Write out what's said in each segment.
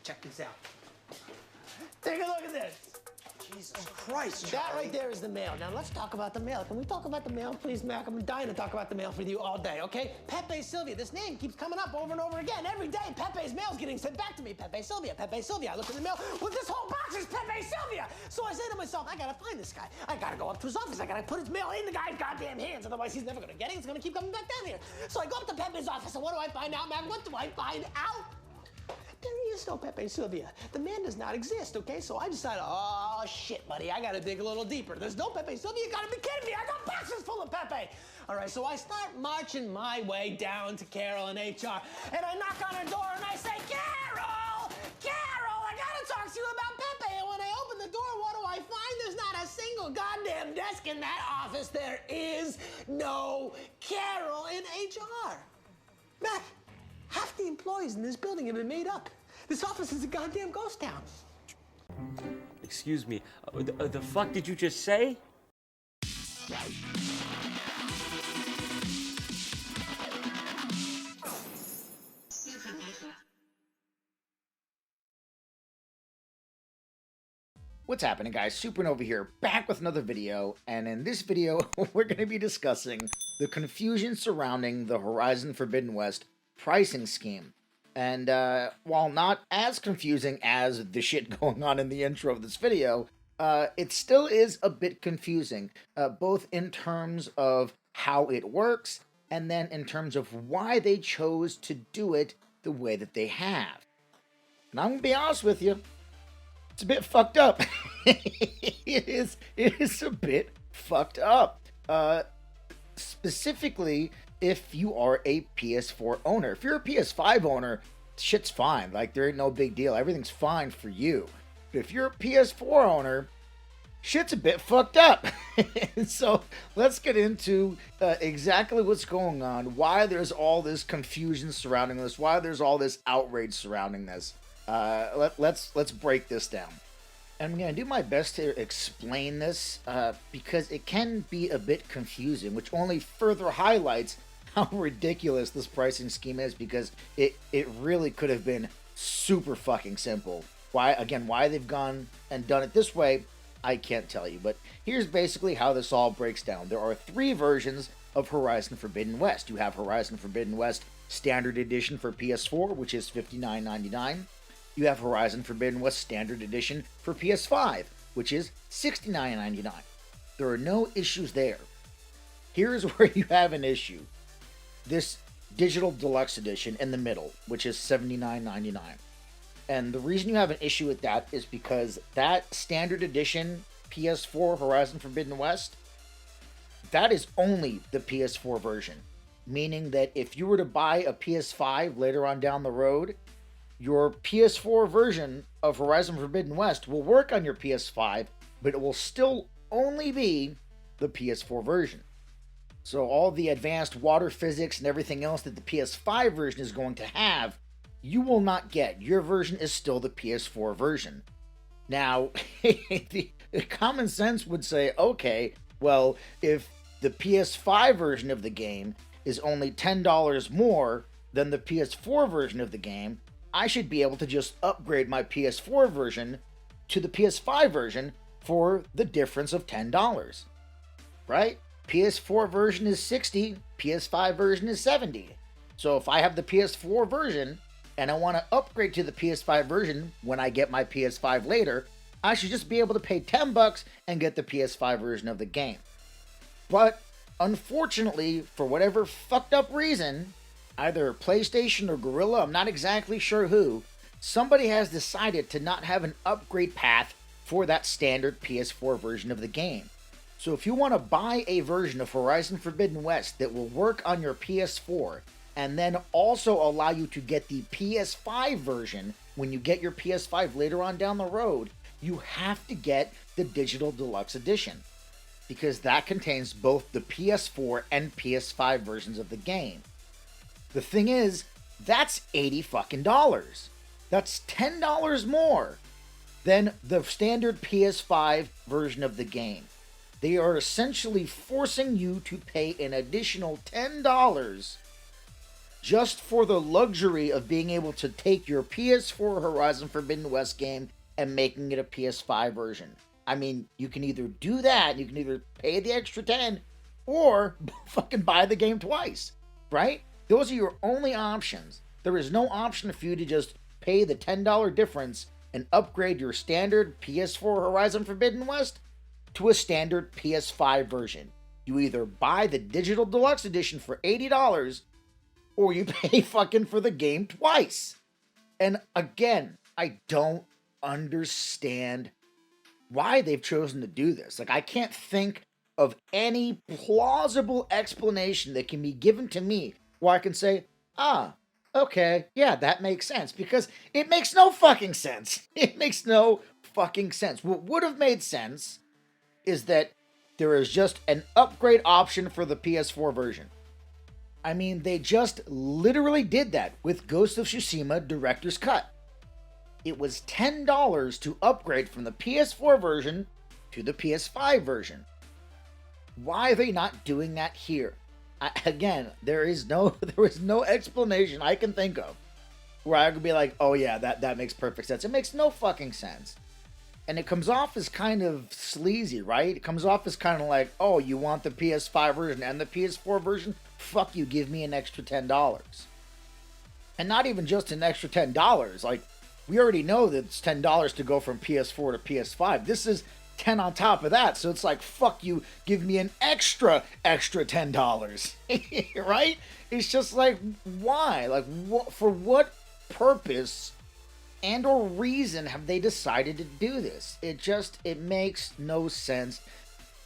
check this out. Take a look at this. Jesus Christ, That right there is the mail. Now let's talk about the mail. Can we talk about the mail, please, Mac? I'm dying to talk about the mail with you all day, okay? Pepe Sylvia. This name keeps coming up over and over again. Every day, Pepe's mail's getting sent back to me. Pepe Sylvia, Pepe Sylvia. I look in the mail. Well, this whole box is Pepe Sylvia. So I say to myself, I gotta find this guy. I gotta go up to his office. I gotta put his mail in the guy's goddamn hands. Otherwise, he's never gonna get it. It's gonna keep coming back down here. So I go up to Pepe's office, and what do I find out, Mac? What do I find out? There is no Pepe Sylvia. The man does not exist, okay? So I decided, oh, shit, buddy, I gotta dig a little deeper. There's no Pepe Sylvia, you gotta be kidding me. I got boxes full of Pepe. All right, so I start marching my way down to Carol in HR, and I knock on her door, and I say, Carol, I gotta talk to you about Pepe. And when I open the door, what do I find? There's not a single goddamn desk in that office. There is no Carol in HR. Mac, half the employees in this building have been made up. This office is a goddamn ghost town. Excuse me, the fuck did you just say? What's happening, guys? Supernova here, back with another video, and in this video, we're going to be discussing the confusion surrounding the Horizon Forbidden West pricing scheme. And while not as confusing as the shit going on in the intro of this video, it still is a bit confusing, both in terms of how it works, and then in terms of why they chose to do it the way that they have. And I'm going to be honest with you, it's a bit fucked up. It is a bit fucked up. Specifically, if you are a PS4 owner. If you're a PS5 owner, shit's fine. Like, there ain't no big deal. Everything's fine for you. But if you're a PS4 owner, shit's a bit fucked up. So let's get into exactly what's going on, why there's all this confusion surrounding this, why there's all this outrage surrounding this. Let's break this down. I'm going to do my best to explain this because it can be a bit confusing, which only further highlights how ridiculous this pricing scheme is, because it really could have been super fucking simple. Why they've gone and done it this way, I can't tell you. But here's basically how this all breaks down. There are 3 versions of Horizon Forbidden West. You have Horizon Forbidden West Standard Edition for PS4, which is $59.99. You have Horizon Forbidden West Standard Edition for PS5, which is $69.99. There are no issues there. Here's where you have an issue. This Digital Deluxe Edition in the middle, which is $79.99. And the reason you have an issue with that is because that Standard Edition PS4 Horizon Forbidden West, that is only the PS4 version. Meaning that if you were to buy a PS5 later on down the road, your PS4 version of Horizon Forbidden West will work on your PS5, but it will still only be the PS4 version. So all the advanced water physics and everything else that the PS5 version is going to have, you will not get. Your version is still the PS4 version. Now, the common sense would say, okay, well, if the PS5 version of the game is only $10 more than the PS4 version of the game, I should be able to just upgrade my PS4 version to the PS5 version for the difference of $10, right? PS4 version is $60, PS5 version is $70. So if I have the PS4 version and I want to upgrade to the PS5 version when I get my PS5 later, I should just be able to pay $10 and get the PS5 version of the game. But unfortunately, for whatever fucked up reason, either PlayStation or Gorilla, I'm not exactly sure who, somebody has decided to not have an upgrade path for that standard PS4 version of the game. So if you want to buy a version of Horizon Forbidden West that will work on your PS4, and then also allow you to get the PS5 version when you get your PS5 later on down the road, you have to get the Digital Deluxe Edition, because that contains both the PS4 and PS5 versions of the game. The thing is, that's $80 fucking dollars. That's $10 more than the standard PS5 version of the game. They are essentially forcing you to pay an additional $10 just for the luxury of being able to take your PS4 Horizon Forbidden West game and making it a PS5 version. I mean, you can either do that, you can either pay the extra 10 or fucking buy the game twice, right? Those are your only options. There is no option for you to just pay the $10 difference and upgrade your standard PS4 Horizon Forbidden West to a standard PS5 version. You either buy the digital deluxe edition for $80 or you pay fucking for the game twice. And again, I don't understand why they've chosen to do this. Like, I can't think of any plausible explanation that can be given to me where I can say, okay, yeah, that makes sense. Because it makes no fucking sense. It makes no fucking sense. What would have made sense is that there is just an upgrade option for the PS4 version. I mean, they just literally did that with Ghost of Tsushima Director's Cut. It was $10 to upgrade from the PS4 version to the PS5 version. Why are they not doing that here? Again, there is no explanation I can think of where I could be like, oh yeah, that makes perfect sense. It makes no fucking sense. And it comes off as kind of sleazy, right? It comes off as kind of like, oh, you want the PS5 version and the PS4 version? Fuck you, give me an extra $10. And not even just an extra $10. Like, we already know that it's $10 to go from PS4 to PS5. This is 10 on top of that. So it's like, fuck you, give me an extra $10. Right? It's just like, why? Like, for what purpose and or reason have they decided to do this? It makes no sense.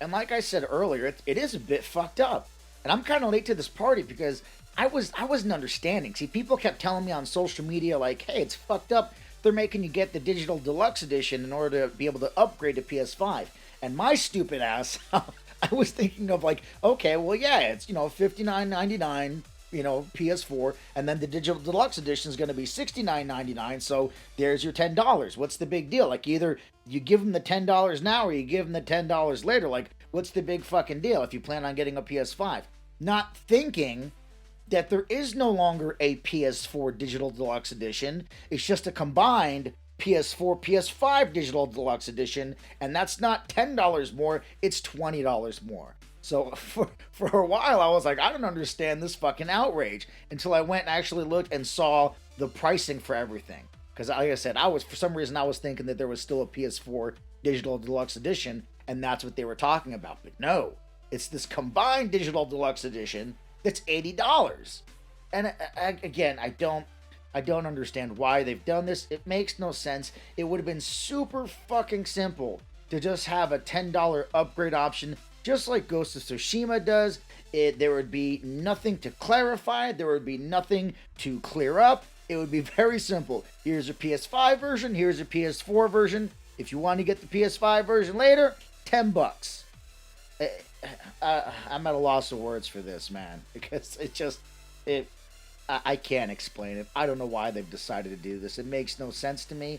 And like I said earlier, it is a bit fucked up. And I'm kind of late to this party because I wasn't understanding. See, people kept telling me on social media, like, hey, it's fucked up. They're making you get the digital deluxe edition in order to be able to upgrade to PS5. And my stupid ass, I was thinking of like, okay, well, yeah, it's, $59.99, PS4, and then the digital deluxe edition is going to be $69.99, so there's your $10. What's the big deal? Like, either you give them the $10 now or you give them the $10 later. Like, what's the big fucking deal if you plan on getting a PS5? Not thinking that there is no longer a PS4 digital deluxe edition. It's just a combined PS4, PS5 digital deluxe edition, and that's not $10 more, it's $20 more. So for a while, I was like, I don't understand this fucking outrage until I went and actually looked and saw the pricing for everything. Because like I said, for some reason, I was thinking that there was still a PS4 digital deluxe edition, and that's what they were talking about. But no, it's this combined digital deluxe edition that's $80. And again, I don't understand why they've done this. It makes no sense. It would have been super fucking simple to just have a $10 upgrade option, just like Ghost of Tsushima does. There would be nothing to clarify. There would be nothing to clear up. It would be very simple. Here's a PS5 version. Here's a PS4 version. If you want to get the PS5 version later, $10. I'm at a loss of words for this, man, because I can't explain it. I don't know why they've decided to do this. It makes no sense to me.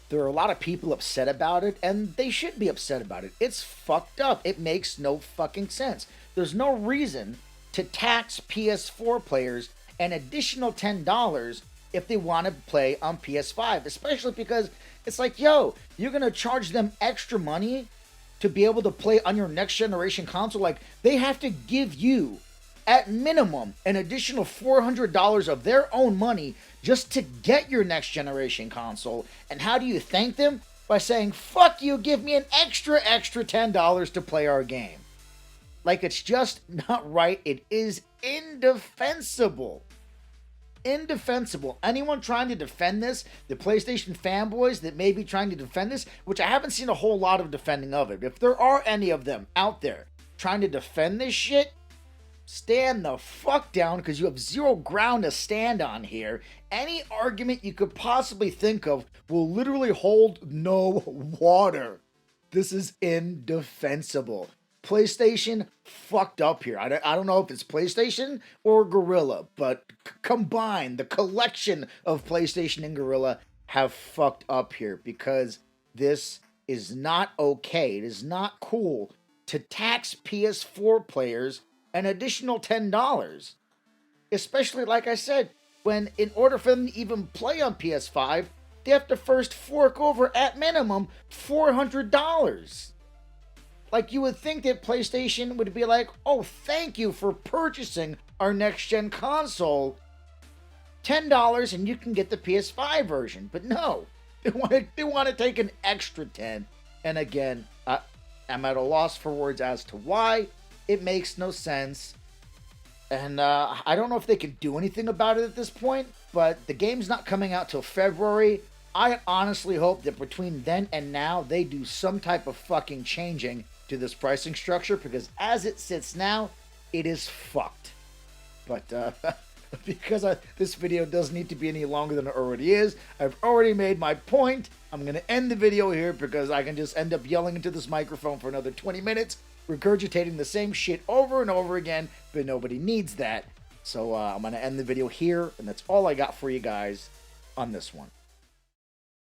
There are a lot of people upset about it, and they should be upset about it. It's fucked up. It makes no fucking sense. There's no reason to tax PS4 players an additional $10 if they want to play on PS5, especially because it's like, yo, you're going to charge them extra money to be able to play on your next generation console. Like, they have to give you, at minimum, an additional $400 of their own money just to get your next generation console. And how do you thank them? By saying, fuck you, give me an extra $10 to play our game. Like, it's just not right. It is indefensible. Indefensible. Anyone trying to defend this, the PlayStation fanboys that may be trying to defend this, which I haven't seen a whole lot of defending of it. If there are any of them out there trying to defend this shit, stand the fuck down, because you have zero ground to stand on here. Any argument you could possibly think of will literally hold no water. This is indefensible. PlayStation fucked up here. I don't know if it's PlayStation or Gorilla, but combined, the collection of PlayStation and Gorilla have fucked up here, because this is not okay. It is not cool to tax PS4 players an additional $10. Especially, like I said, when in order for them to even play on PS5, they have to first fork over, at minimum, $400. Like, you would think that PlayStation would be like, oh, thank you for purchasing our next-gen console. $10 and you can get the PS5 version. But no, they want to take an extra 10. And again, I'm at a loss for words as to why. It makes no sense. And I don't know if they can do anything about it at this point, but the game's not coming out till February. I honestly hope that between then and now, they do some type of fucking changing to this pricing structure, because as it sits now, it is fucked. But because this video doesn't need to be any longer than it already is, I've already made my point. I'm going to end the video here because I can just end up yelling into this microphone for another 20 minutes, regurgitating the same shit over and over again, but nobody needs that. So I'm going to end the video here, and that's all I got for you guys on this one.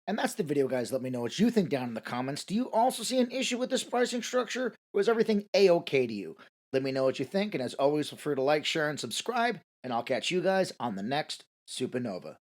And that's the video, guys. Let me know what you think down in the comments. Do you also see an issue with this pricing structure, or is everything A-okay to you? Let me know what you think, and as always, feel free to like, share, and subscribe, and I'll catch you guys on the next Supernova.